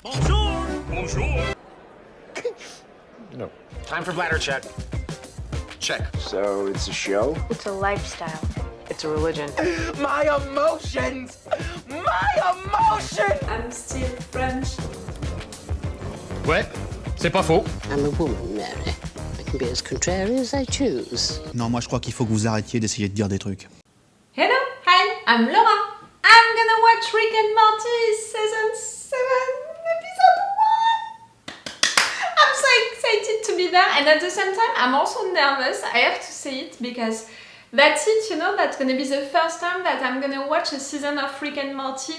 Bonjour! Bonjour! No. Time for bladder check. Check. So it's a show? It's a lifestyle. It's a religion. My emotions! My emotions! I'm still French. Ouais, c'est pas faux. I'm a woman, Mary. I can be as contrary as I choose. Non, moi je crois qu'il faut que vous arrêtiez d'essayer de dire des trucs. Hello, hi, I'm Laura. I'm gonna watch Rick and Morty season 7, episode 1. I'm so excited to be there, and at the same time, I'm also nervous. I have to say it because that's it, you know, that's gonna be the first time that I'm gonna watch a season of Rick and Morty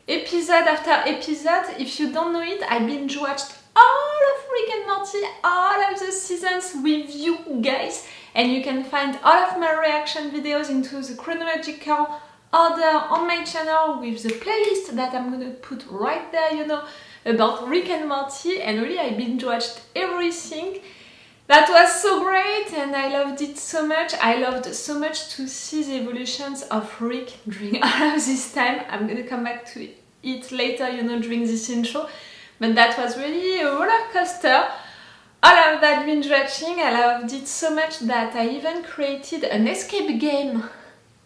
episode after episode. If you don't know it, I binge watched all of Rick and Morty, all of the seasons with you guys, and you can find all of my reaction videos into the chronological order on my channel with the playlist that I'm gonna put right there, you know, about Rick and Morty. And really I binge watched everything. That was so great and I loved it so much. I loved so much to see the evolutions of Rick during all of this time. I'm gonna come back to it later, you know, during this intro. But that was really a roller coaster. All of that binge watching, I loved it so much that I even created an escape game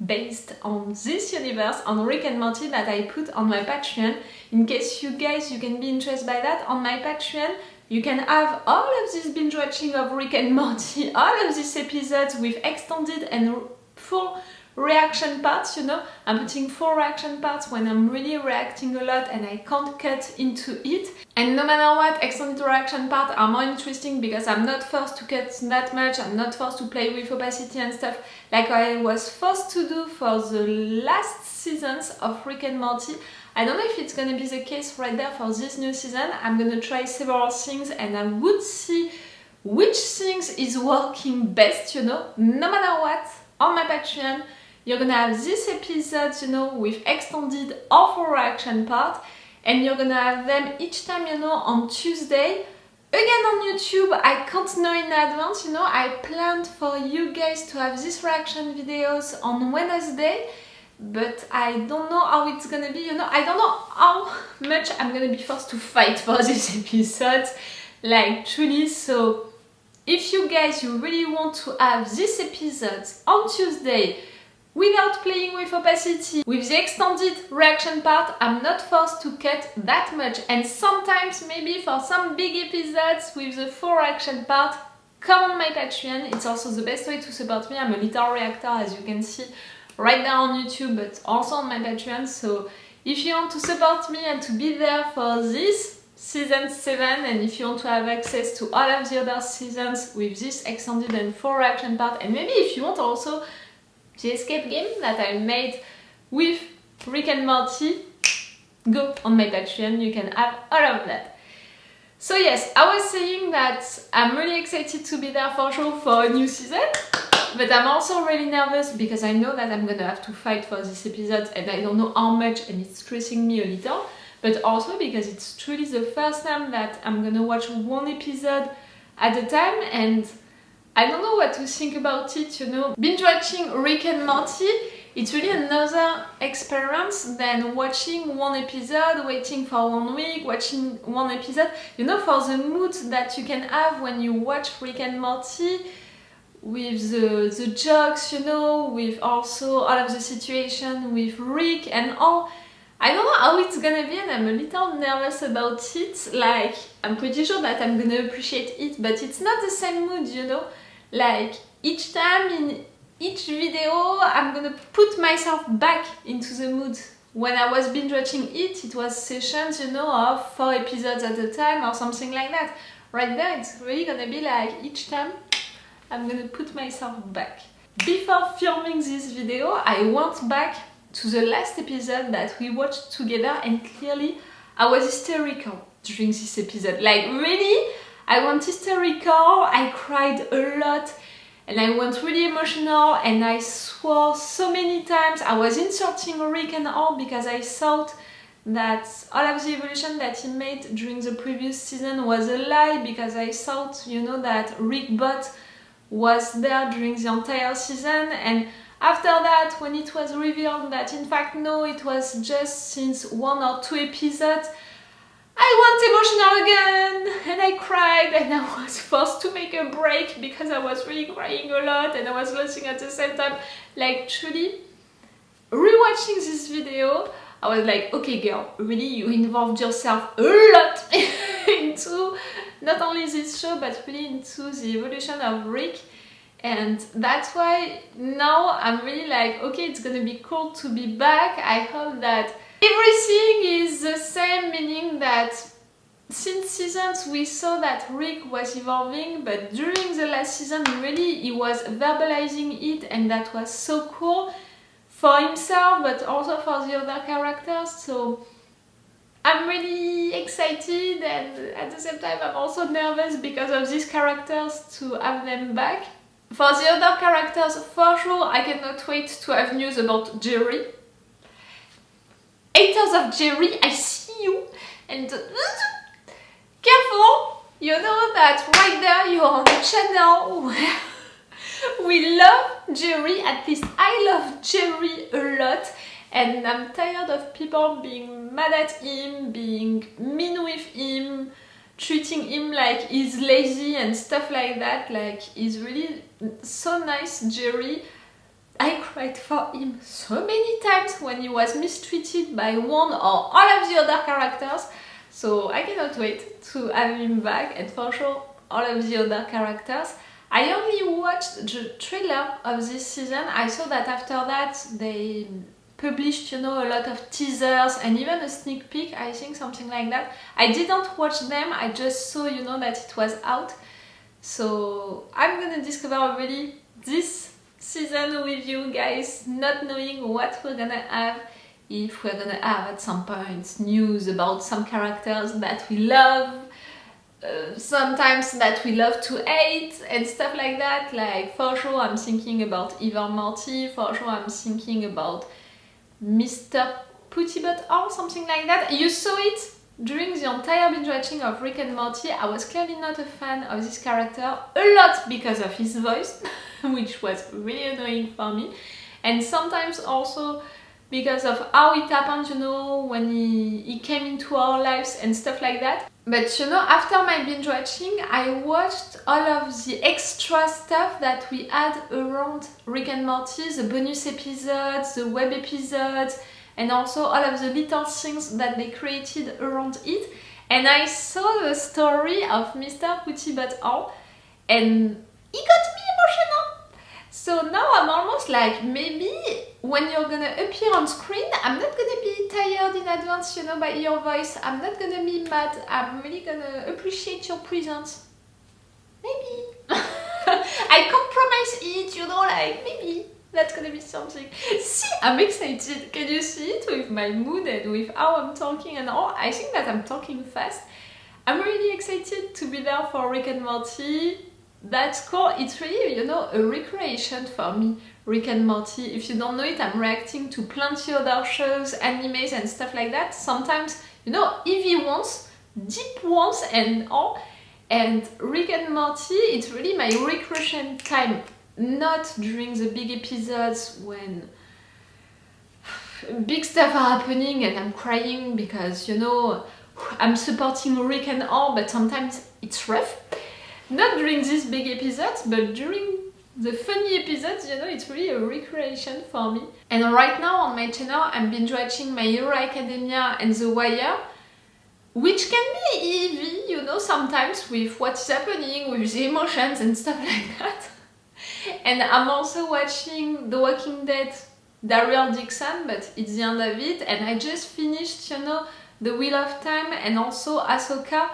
based on this universe, on Rick and Morty, that I put on my Patreon. In case you guys, you can be interested by that, on my Patreon, you can have all of this binge watching of Rick and Morty, all of these episodes with extended and full reaction parts, you know. I'm putting 4 reaction parts when I'm really reacting a lot and I can't cut into it. And no matter what, extended reaction parts are more interesting because I'm not forced to cut that much, I'm not forced to play with opacity and stuff like I was forced to do for the last seasons of Rick and Morty. I don't know if it's gonna be the case right there for this new season. I'm gonna try several things and I would see which things is working best, you know, no matter what. On my Patreon, you're gonna have this episode, you know, with extended or full reaction part, and you're gonna have them each time, you know, on Tuesday. Again on YouTube, I can't know in advance, you know, I planned for you guys to have these reaction videos on Wednesday, but I don't know how it's gonna be, you know, I don't know how much I'm gonna be forced to fight for these episodes, like truly. So if you guys, you really want to have these episodes on Tuesday without playing with opacity, with the extended reaction part, I'm not forced to cut that much. And sometimes, maybe for some big episodes with the full reaction part, come on my Patreon. It's also the best way to support me. I'm a little reactor, as you can see right now on YouTube, but also on my Patreon. So if you want to support me and to be there for this season 7, and if you want to have access to all of the other seasons with this extended and full reaction part, and maybe if you want also the escape game that I made with Rick and Morty, go on my Patreon, you can have all of that. So yes, I was saying that I'm really excited to be there for sure for a new season, but I'm also really nervous because I know that I'm gonna have to fight for this episode and I don't know how much, and it's stressing me a little, but also because it's truly the first time that I'm gonna watch one episode at a time, and I don't know what to think about it, you know. Binge watching Rick and Morty, it's really another experience than watching one episode, waiting for 1 week, watching one episode. You know, for the mood that you can have when you watch Rick and Morty, with the jokes, you know, with also all of the situation with Rick and all. I don't know how it's gonna be and I'm a little nervous about it. Like, I'm pretty sure that I'm gonna appreciate it, but it's not the same mood, you know. Like, each time in each video, I'm gonna put myself back into the mood. When I was binge watching it was sessions, you know, of 4 episodes at a time or something like that. Right there, it's really gonna be like, each time, I'm gonna put myself back. Before filming this video, I went back to the last episode that we watched together, and clearly, I was hysterical during this episode. Like, really? I went hysterical, I cried a lot, and I went really emotional, and I swore so many times. I was insulting Rick and all because I thought that all of the evolution that he made during the previous season was a lie, because I thought, you know, that Rick Bot was there during the entire season, and after that, when it was revealed that in fact no, it was just since 1 or 2 episodes, I went again, and I cried, and I was forced to make a break because I was really crying a lot and I was laughing at the same time. Like, truly, rewatching this video, I was like, okay girl, really, you involved yourself a lot into not only this show, but really into the evolution of Rick. And that's why now I'm really like, okay, it's gonna be cool to be back. I hope that everything is the same, meaning that since seasons we saw that Rick was evolving, but during the last season really he was verbalizing it, and that was so cool for himself but also for the other characters. So I'm really excited, and at the same time I'm also nervous because of these characters to have them back. For the other characters, for sure, I cannot wait to have news about Jerry. Haters of Jerry, I see you, and careful, you know that right there you're on a channel where we love Jerry, at least I love Jerry a lot, and I'm tired of people being mad at him, being mean with him, treating him like he's lazy and stuff like that. Like, he's really so nice, Jerry. I cried for him so many times when he was mistreated by one or all of the other characters. So I cannot wait to have him back, and for sure all of the other characters. I only watched the trailer of this season. I saw that after that they published, you know, a lot of teasers and even a sneak peek, I think, something like that. I didn't watch them, I just saw, you know, that it was out. So I'm gonna discover really this season with you guys, not knowing what we're gonna have, if we're gonna have at some point news about some characters that we love, sometimes that we love to hate and stuff like that. Like, for sure I'm thinking about either Morty, for sure I'm thinking about Mr. Poopy or something like that. You saw it during the entire binge watching of Rick and Morty. I was clearly not a fan of this character, a lot because of his voice, which was really annoying for me, and sometimes also because of how it happened, you know, when he came into our lives and stuff like that. But you know, after my binge watching, I watched all of the extra stuff that we had around Rick and Morty, the bonus episodes, the web episodes, and also all of the little things that they created around it. And I saw the story of Mr. Poopy and he got me emotional. So now I'm almost like, maybe when you're gonna appear on screen, I'm not gonna be tired in advance, you know, by your voice. I'm not gonna be mad. I'm really gonna appreciate your presence. Maybe. I can't promise it, you know, like, maybe that's gonna be something. See, I'm excited. Can you see it with my mood and with how I'm talking and all? I think that I'm talking fast. I'm really excited to be there for Rick and Morty. That's cool. It's really, you know, a recreation for me, Rick and Morty. If you don't know it, I'm reacting to plenty other shows, animes and stuff like that. Sometimes, you know, heavy ones, deep ones and all. And Rick and Morty, it's really my recreation time. Not during the big episodes when big stuff are happening and I'm crying because, you know, I'm supporting Rick and all, but sometimes it's rough. Not during these big episodes, but during the funny episodes, you know, it's really a recreation for me. And right now on my channel, I'm binge watching My Hero Academia and The Wire, which can be heavy, you know, sometimes with what is happening, with the emotions and stuff like that. And I'm also watching The Walking Dead, Daryl Dixon, but it's the end of it. And I just finished, you know, The Wheel of Time and also Ahsoka.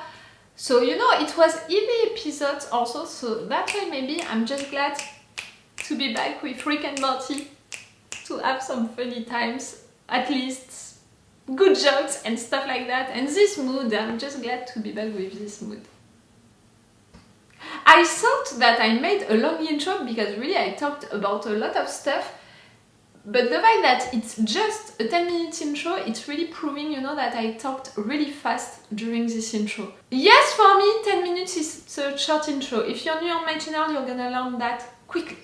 So, you know, it was heavy episodes also, so that's why maybe I'm just glad to be back with Rick and Morty, to have some funny times, at least good jokes and stuff like that. And this mood, I'm just glad to be back with this mood. I thought that I made a long intro because really I talked about a lot of stuff, but the fact that it's just a 10-minute intro, it's really proving, you know, that I talked really fast during this intro. Yes, for me, 10 minutes is a short intro. If you're new on my channel, you're gonna learn that quickly.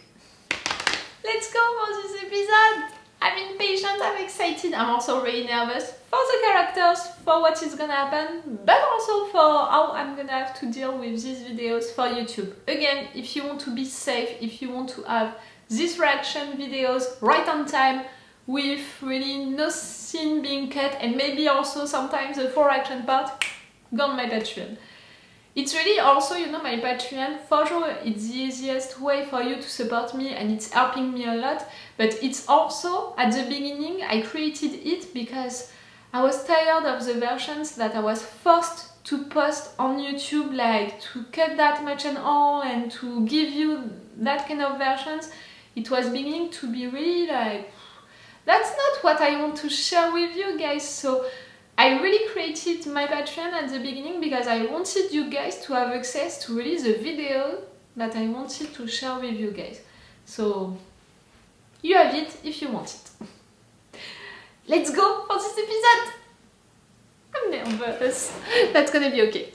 Let's go for this episode! I'm impatient, I'm excited, I'm also really nervous for the characters, for what is gonna happen, but also for how I'm gonna have to deal with these videos for YouTube. Again, if you want to be safe, if you want to have these reaction videos right on time, with really no scene being cut, and maybe also sometimes the full reaction part, go on my Patreon. It's really also, you know, my Patreon, for sure it's the easiest way for you to support me and it's helping me a lot, but it's also, at the beginning, I created it because I was tired of the versions that I was forced to post on YouTube, like to cut that much and all and to give you that kind of versions. It was beginning to be really like, that's not what I want to share with you guys, so I really created my Patreon at the beginning because I wanted you guys to have access to really the video that I wanted to share with you guys. So, you have it if you want it. Let's go for this episode! I'm nervous. That's gonna be okay.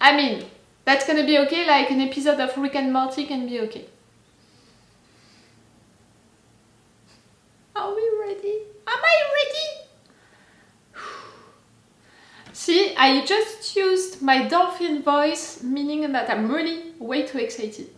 I mean, that's gonna be okay like an episode of Rick and Morty can be okay. Are we ready? Am I ready? See, I just used my dolphin voice, meaning that I'm really way too excited.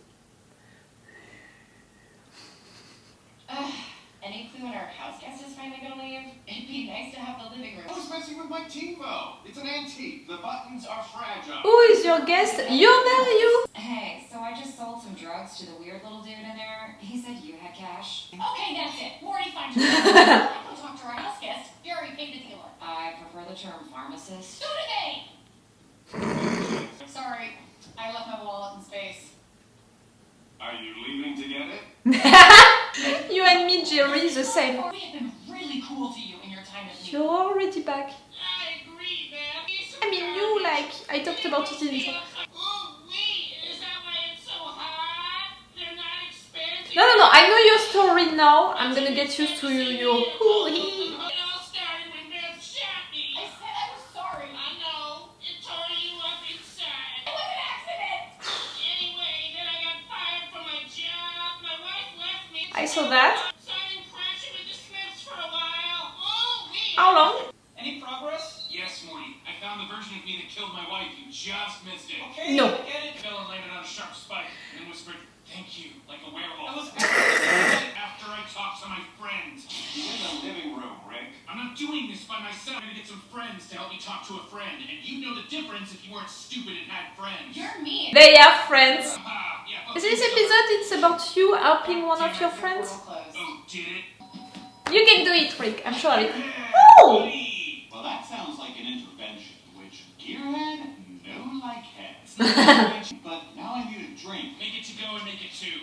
Any clue when our house guest is finally gonna leave? It'd be nice to have the living room. I was messing with my TiVo. It's an antique. The buttons are fragile. Who is your guest? You're there, you! Hey, so I just sold some drugs to the weird little dude in there. He said you had cash. Okay, that's it. Morty, find your I will talk to our house guest. You already paid the dealer. I prefer the term pharmacist. So do they! Sorry, I left my wallet in space. Are you leaving to get it? You and me, Jerry, the same. We have been really cool to you in your time at You're already back. I agree, man. I mean, you, like, I talked about it in the intro. Oh, wait. Is that why it's so hot? They're not expensive. No, I know your story now. I'm gonna get used to your hoo-hee. It all started when Beth shot me. I said I was sorry. I know. It tore you up inside. It was an accident! Anyway, then I got fired from my job. My wife left me. I saw that. So I've been crashing with the Smiths for a while. Oh, wait. How long? Any progress? Yes, Morty. I found the version of me that killed my wife. You just missed it. Okay, No. I get it. Fell and landed on a sharp spike, and then whispered, "Thank you," like a werewolf. After I talked to my friends. You're in the living room, Rick. I'm not doing this by myself. I'm gonna get some friends to help me talk to a friend, and you'd know the difference if you weren't stupid and had friends. You're mean. They are friends. Yeah, fuck This you, episode, it's about you helping one of your friends. Portal closed. Oh, did it? You can do it, Rick. I'm sure of it. Yeah, Oh! buddy. Well, that sounds like an intervention, which Gearhead, no like heads. But now I need a drink. Make it to go and make it two.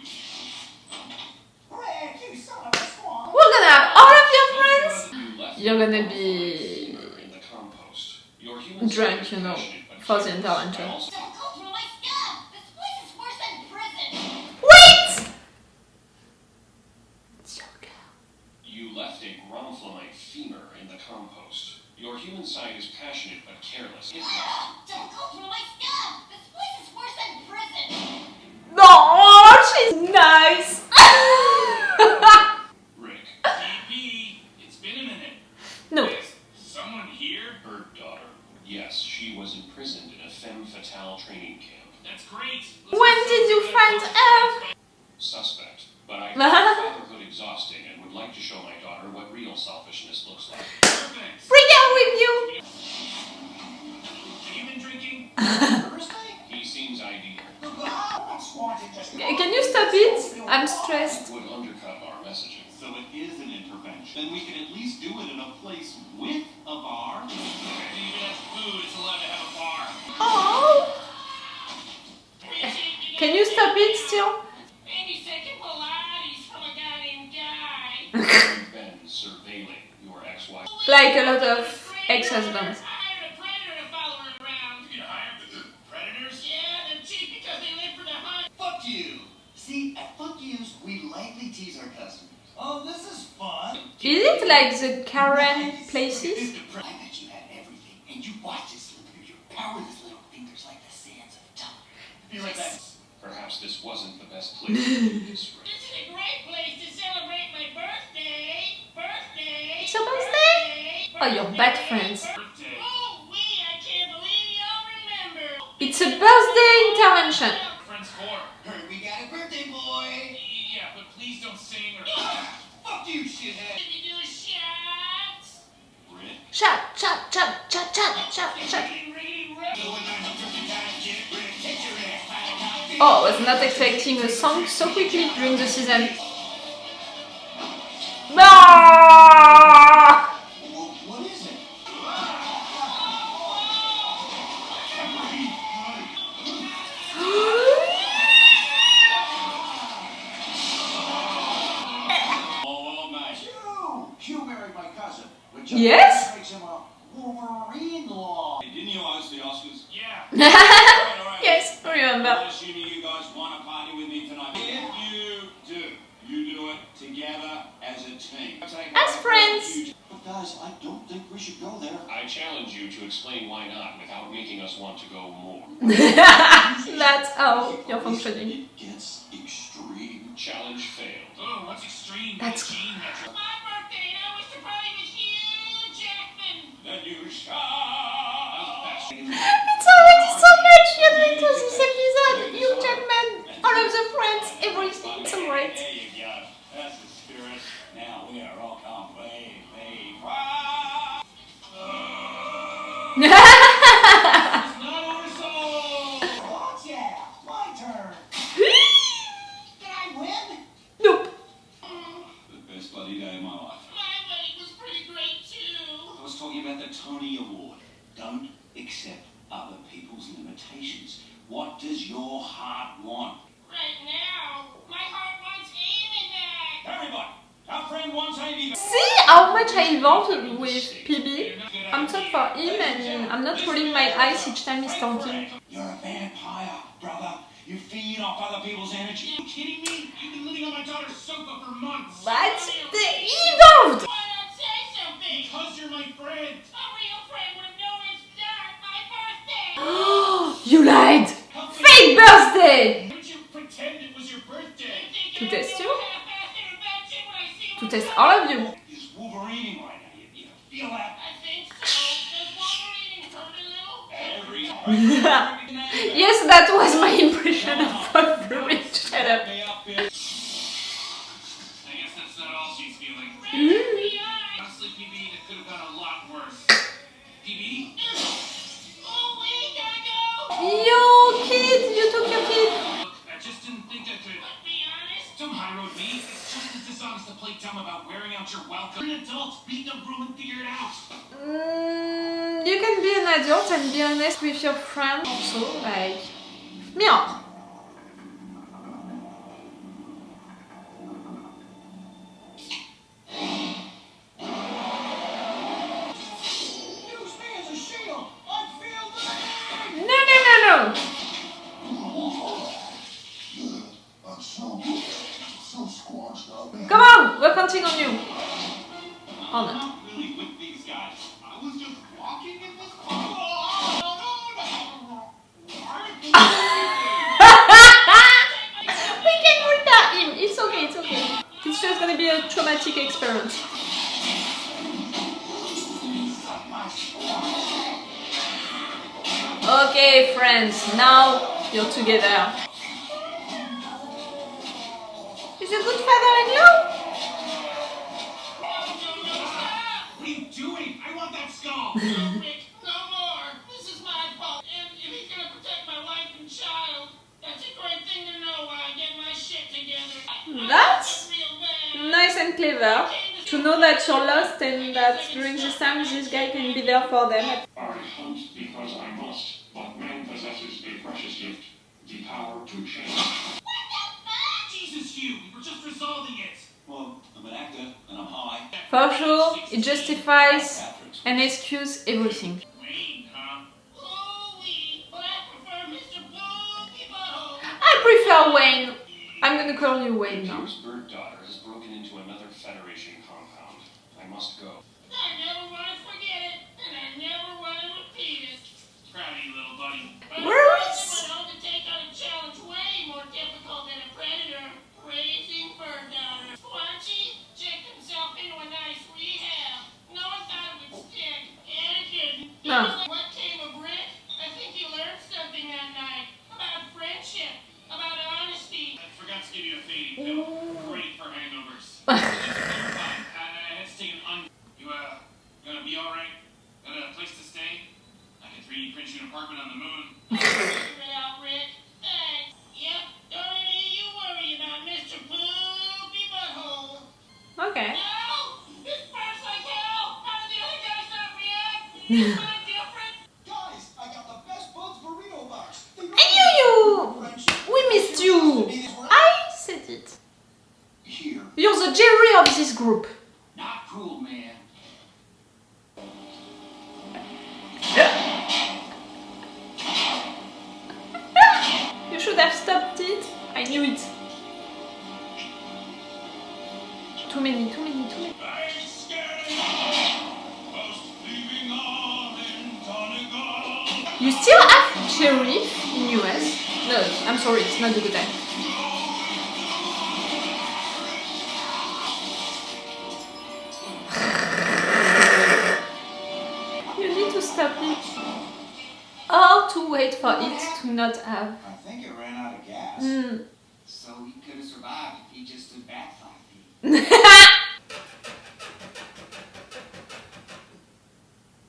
Rick, you son of a squaw. We're gonna have all of your friends. You're gonna be drunk, you know, for the intervention. Don't go through my scum! This place is worse than prison! Wait! It's your girl. You left a gromphlamite femur in the compost. Your human side is passionate but careless. It must. Don't go through my scum! This place is worse than prison! No, she's nice. Rick. DP, it's been a minute. No. Is someone here? Her daughter. Yes, she was imprisoned in a femme fatale training camp. That's great. When did you find her? Suspect. But I find fatherhood exhausting and would like to show my daughter what real selfishness looks like. Perfect. Bring her with you. Have you been drinking? He seems ideal. Can you stop it? I'm stressed. Would undercut our messaging. So it is an intervention. Then we can at least do it in a place with a bar. Even as food, it's allowed to have a bar. Oh. Can you stop it still? Maybe second Pilates from a guy named Guy. You've been surveilling your ex-wife. Like a lot of ex-husbands. I hired a predator to follow her around. You hired predators? Yeah, they're cheap because they live for the hunt. Fuck you! See, at Fuck Yous, we lightly tease our customers. Oh, this is fun! Is it like the Karen places? I bet you had everything, and you watch it slip through your powerless little fingers like the sands of time. Be like that. Perhaps this wasn't the best place to do this. This is a great place to celebrate my birthday. Oh, you're bad friends. Birthday. Oh, wait, I can't believe y'all remember. It's a birthday intervention. Friend's core. Heard we got a birthday boy. Yeah, but please don't sing or. Fuck you, shithead. Can you do a shot? Rick. Shut, shut, shut, shut, shut, shut, shut. Oh, I was not expecting a song so quickly during the season. Ah! What is it? Oh, nice. You married my cousin. Which Yes? makes him a Wolverine law. Hey, didn't you host the Oscars? Yeah. Yes, remember. I'm assuming you guys want to party with me tonight. If you do it together as a team. As friends. But guys, I don't think we should go there. I challenge you to explain why not without making us want to go more. That's how you're functioning. It gets extreme. Challenge failed. Oh, what's extreme? That's Gene Metro. My birthday, and I wish to party with Hugh Jackman. The new shot. It's already so much you're doing to this episode. Hugh Jackman, all of the friends, everything, so great. There you go. That's the spirit. Now we are all come way. Not Orso! Oh, yeah, my turn. Did I win? Nope. The best bloody day of my life. My wedding was pretty great, too. I was talking about the Tony Award. Don't accept other people's limitations. What does your heart want? Right now, my heart wants Amy back. Everybody, our friend wants Amy back. See how much I evolved with PB? I'm sad for him and I'm not rolling my eyes each time he's talking. You're a vampire, brother. You feed off other people's energy. Are you kidding me? You've been living on my daughter's sofa for months. But they evolved! Why not say something? Because you're my friend. A real friend would have known it's not my birthday. You lied! Fake birthday! Why would you pretend it was your birthday? To test you? Half-assed intervention when I see To what's test going all on. of you. He's Wolverineing right now. You feel that? I think so. Does Wolverine hurt a little? Every Yes, that was my impression of Wolverine. Shut up. I guess that's not all she's feeling. Honestly, PB, it could have gone a lot worse. PB? Oh, we gotta go. Yo, kid! You took your kid! Look, I just didn't think I could. Be honest. Don't high road me. It's just as dishonest to play dumb about wearing out your welcome. You're an adult. Beat the room and figure it out. You can be an adult and be honest with your friend also, like... Mirror. Use me as a shield. I feel the No. I'm so squashed up. Come on, we're counting on you. Oh I'm no. not really with these guys. I was just walking in this. We can retard him. It's okay, it's okay. It's just gonna be a traumatic experience. Okay, friends, now you're together. Is a good father-in-law? What are you doing? I want that skull. Rick, no more. This is my fault. And if he's gonna protect my wife and child, that's a great thing to know while I get my shit together. That's Real bad. nice and clever. To know that you're lost and that during this time this guy can be there for them. I hunt because I must, but man possesses a precious gift, the power to change. Jesus, Hugh, we were just resolving it. Well, I'm an actor and I'm high. For sure, it justifies and excuses everything. Wayne, huh? Ooh-wee, but I prefer Mr. Poopy Butthole. I prefer Wayne. I'm gonna call you Wayne now. Hugh's bird daughter has broken into another Federation compound. I must go. I never want to forget it, and I never want to repeat it. Proud of you, little buddy. But Where I is- went home to take on a challenge way more difficult than a predator. Raising bird daughters. Squanchy checked himself into a nice rehab. No one thought it would stick. apartment on the moon. Figure it out, Rick. Thanks. Yep, don't any you worry about Mr. Poopy Butthole. Okay. No! This burns like hell! How did the other guys not react? Is that different? Guys, I got the best Bugs burrito box. We missed you! I said it. Here. You're the Jerry of this group. Not cool, man. You should have stopped it. I knew it. Too many. I'm scared. Most leaving all in Donegal. You still have Jerry in US? No, I'm sorry, it's not a good time. You need to stop it. Or to wait for it to not have. I think it ran out of gas. So he could have survived if he just stood back 5 feet.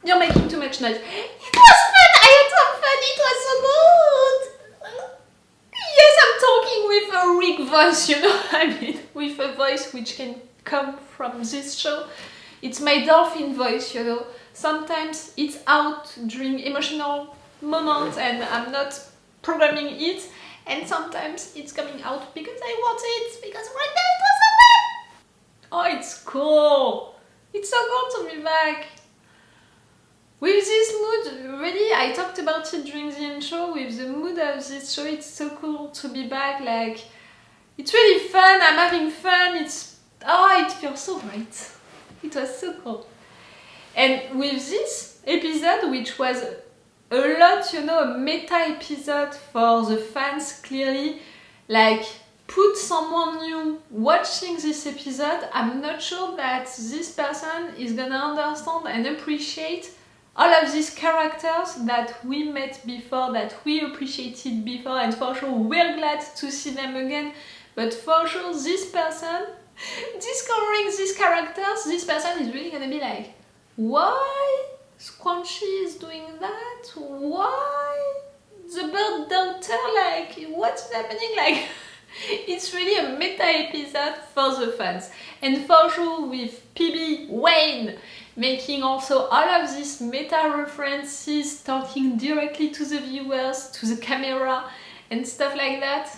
You're making too much noise. It was fun! I had some fun! It was so good! Yes, I'm talking with a weak voice, you know? I mean, with a voice which can come from this show. It's my dolphin voice, you know? Sometimes it's out during emotional moments and I'm not programming it. And sometimes it's coming out because I want it, because right now it was so fun! Oh, it's cool! It's so cool to be back! With this mood, really, I talked about it during the intro, with the mood of this show, it's so cool to be back, like, it's really fun, I'm having fun, it feels so right. It was so cool. And with this episode, which was a lot, you know, a meta episode for the fans, clearly, like, put someone new watching this episode, I'm not sure that this person is gonna understand and appreciate all of these characters that we met before, that we appreciated before, and for sure we're glad to see them again. But for sure, this person, discovering these characters, this person is really gonna be like, why Squanchy is doing that? Why the bird daughter? Like, what's happening? Like, it's really a meta episode for the fans. And for sure with PB, Wayne, making also all of these meta references, talking directly to the viewers, to the camera and stuff like that.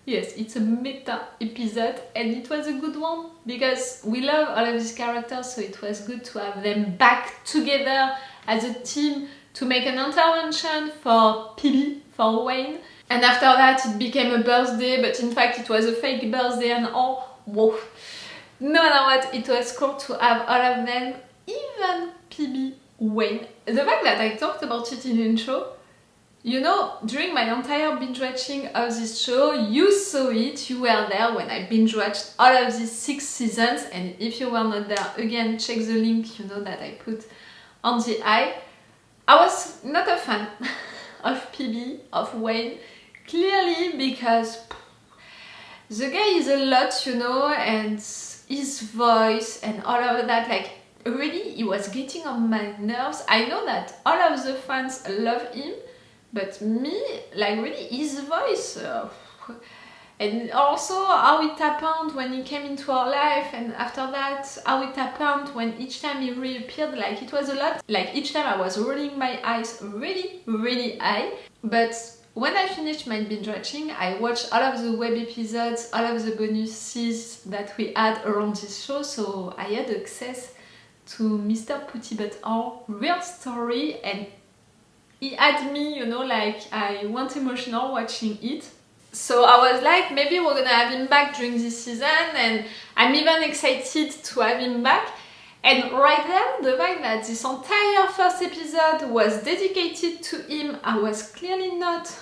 Yes, it's a meta episode and it was a good one because we love all of these characters, so it was good to have them back together as a team to make an intervention for PB, for Wayne. And after that it became a birthday, but in fact it was a fake birthday and oh, whoa. No matter what, it was cool to have all of them, even PB, Wayne. The fact that I talked about it in the intro, you know, during my entire binge watching of this show, you saw it, you were there when I binge watched all of these 6 seasons, and if you were not there, again, check the link, you know, that I put on the eye. I was not a fan of PB, of Wayne, clearly because the guy is a lot, you know, and his voice and all of that, like, really, he was getting on my nerves. I know that all of the fans love him, but me, like, really, his voice, and also how it happened when he came into our life, and after that, how it happened when each time he reappeared, like, it was a lot. Like, each time I was rolling my eyes really, really high, but when I finished my binge watching, I watched all of the web episodes, all of the bonuses that we had around this show, so I had access to Mr. Poopy Butthole real story, and he had me, you know, like, I went emotional watching it. So I was like, maybe we're gonna have him back during this season, and I'm even excited to have him back. And right there, the fact that this entire first episode was dedicated to him, I was clearly not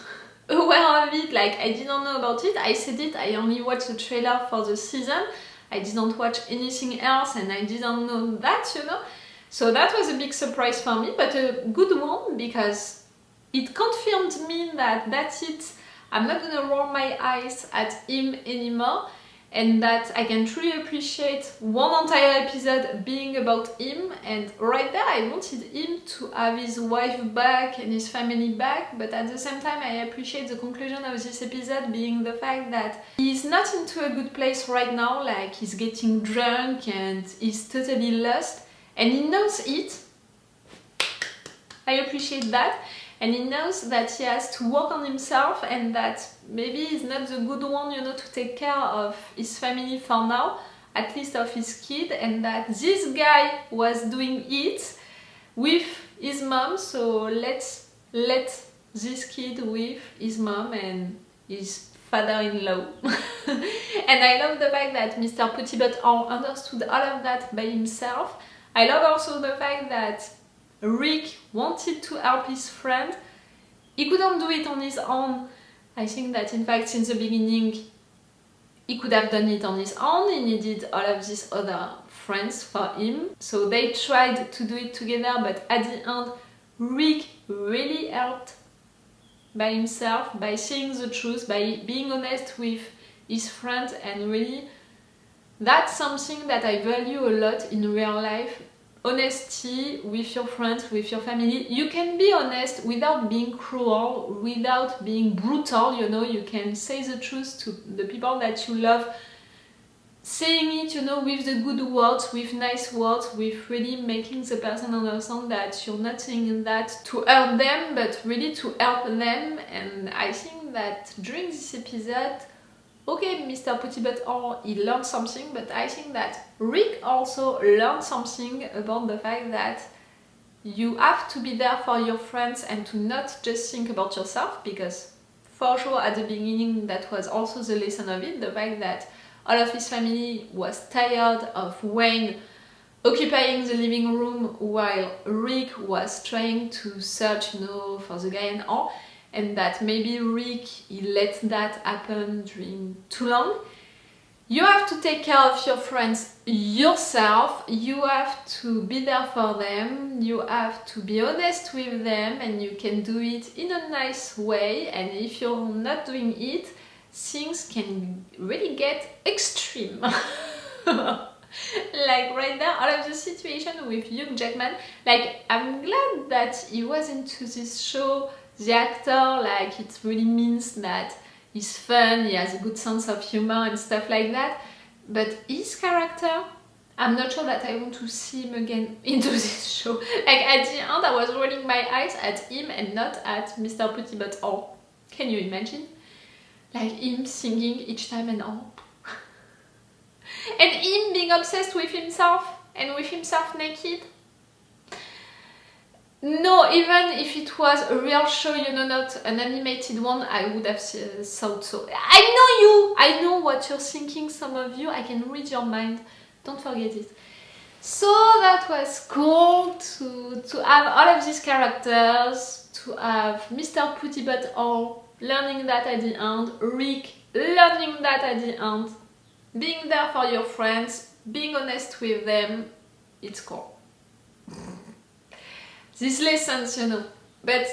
aware of it, like, I didn't know about it. I said it, I only watched the trailer for the season, I didn't watch anything else, and I didn't know that, you know. So that was a big surprise for me, but a good one, because it confirmed me that that's it. I'm not gonna roll my eyes at him anymore. and that I can truly appreciate one entire episode being about him, and right there I wanted him to have his wife back and his family back, but at the same time I appreciate the conclusion of this episode being the fact that he's not into a good place right now, like he's getting drunk and he's totally lost, and he knows it. I appreciate that. And he knows that he has to work on himself, and that maybe he's not the good one, you know, to take care of his family for now, at least of his kid, and that this guy was doing it with his mom, so let's let this kid with his mom and his father-in-law. And I love the fact that Mr. Poopy understood all of that by himself. I love also the fact that Rick wanted to help his friend. He couldn't do it on his own. I think that in fact since the beginning he could have done it on his own. He needed all of these other friends for him. So they tried to do it together, but at the end Rick really helped by himself, by saying the truth, by being honest with his friend, and really that's something that I value a lot in real life. Honesty with your friends, with your family. You can be honest without being cruel, without being brutal, you know, you can say the truth to the people that you love, saying it, you know, with the good words, with nice words, with really making the person understand that you're not saying that to hurt them, but really to help them. And I think that during this episode, okay, Mr. Poopy he learned something, but I think that Rick also learned something about the fact that you have to be there for your friends and to not just think about yourself, because for sure at the beginning that was also the lesson of it, the fact that all of his family was tired of Wayne occupying the living room while Rick was trying to search, you know, for the guy and all. And that maybe Rick, he let that happen during too long. You have to take care of your friends yourself, you have to be there for them, you have to be honest with them, and you can do it in a nice way. And if you're not doing it, things can really get extreme. Like right now, all of the situation with Hugh Jackman, like I'm glad that he was into this show, the actor, like it really means that he's fun, he has a good sense of humor and stuff like that, but his character, I'm not sure that I want to see him again into this show. Like at the end I was rolling my eyes at him and not at Mr. Poopy. Can you imagine? Like him singing each time and all. And him being obsessed with himself and with himself naked. No, even if it was a real show, you know, not an animated one, I would have thought so. I know you! I know what you're thinking, some of you. I can read your mind. Don't forget it. So that was cool to have all of these characters, to have Mr. Poopy learning that at the end, Rick learning that at the end, being there for your friends, being honest with them. It's cool. These lessons, you know. But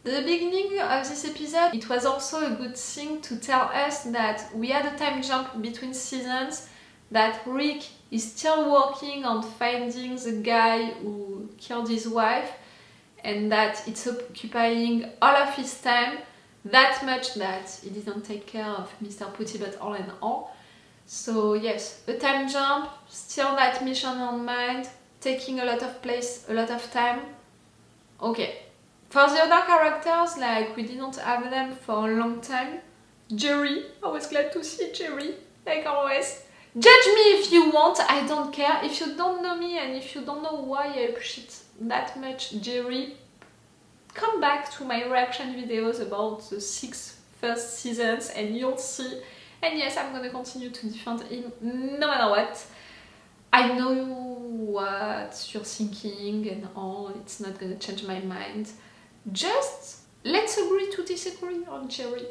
the beginning of this episode, it was also a good thing to tell us that we had a time jump between seasons, that Rick is still working on finding the guy who killed his wife, and that it's occupying all of his time, that much that he didn't take care of Mr. Poopy and all. So yes, a time jump, still that mission on mind, taking a lot of place, a lot of time. Okay. For the other characters, like we didn't have them for a long time. Jerry, I was glad to see Jerry, like always. Judge me if you want, I don't care. If you don't know me and if you don't know why I appreciate that much Jerry, come back to my reaction videos about the 6 first seasons and you'll see. And yes, I'm gonna continue to defend him no matter what. I know what you're thinking and all, it's not gonna change my mind. Just let's agree to disagree on Jerry.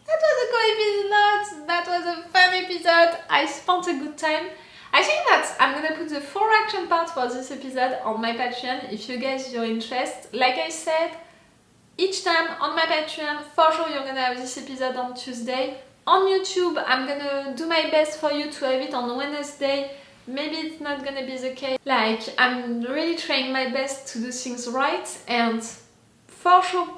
That was a cool episode, that was a fun episode, I spent a good time. I think that I'm gonna put the full reaction part for this episode on my Patreon if you guys are interested. Like I said, each time on my Patreon, for sure you're gonna have this episode on Tuesday. On YouTube, I'm gonna do my best for you to have it on Wednesday. Maybe it's not gonna be the case. Like, I'm really trying my best to do things right, and for sure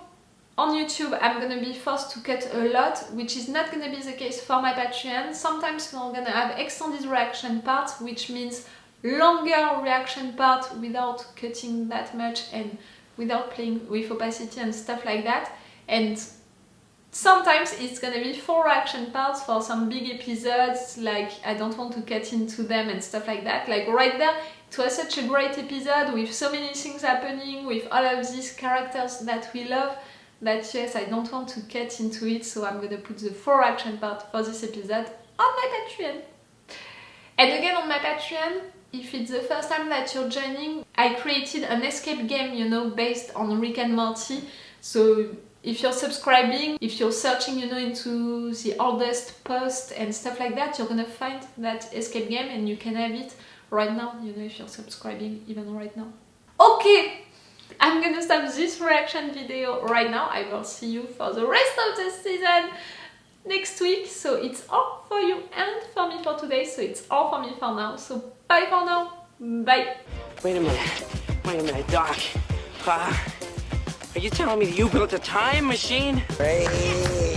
on YouTube I'm gonna be forced to cut a lot, which is not gonna be the case for my Patreon. Sometimes we're gonna have extended reaction parts, which means longer reaction part without cutting that much and without playing with opacity and stuff like that. And sometimes it's gonna be 4 reaction parts for some big episodes, like I don't want to cut into them and stuff like that. Like right there, it was such a great episode with so many things happening, with all of these characters that we love, that yes, I don't want to cut into it, so I'm gonna put the 4 action part for this episode on my Patreon. And again, on my Patreon, if it's the first time that you're joining, I created an escape game, you know, based on Rick and Morty. So if you're subscribing, if you're searching, you know, into the oldest posts and stuff like that, you're gonna find that escape game and you can have it right now, you know, if you're subscribing even right now. Okay, I'm gonna stop this reaction video right now. I will see you for the rest of the season next week. So it's all for you and for me for today. So it's all for me for now. So bye for now. Bye. Wait a minute, Doc. Are you telling me that you built a time machine? Hey.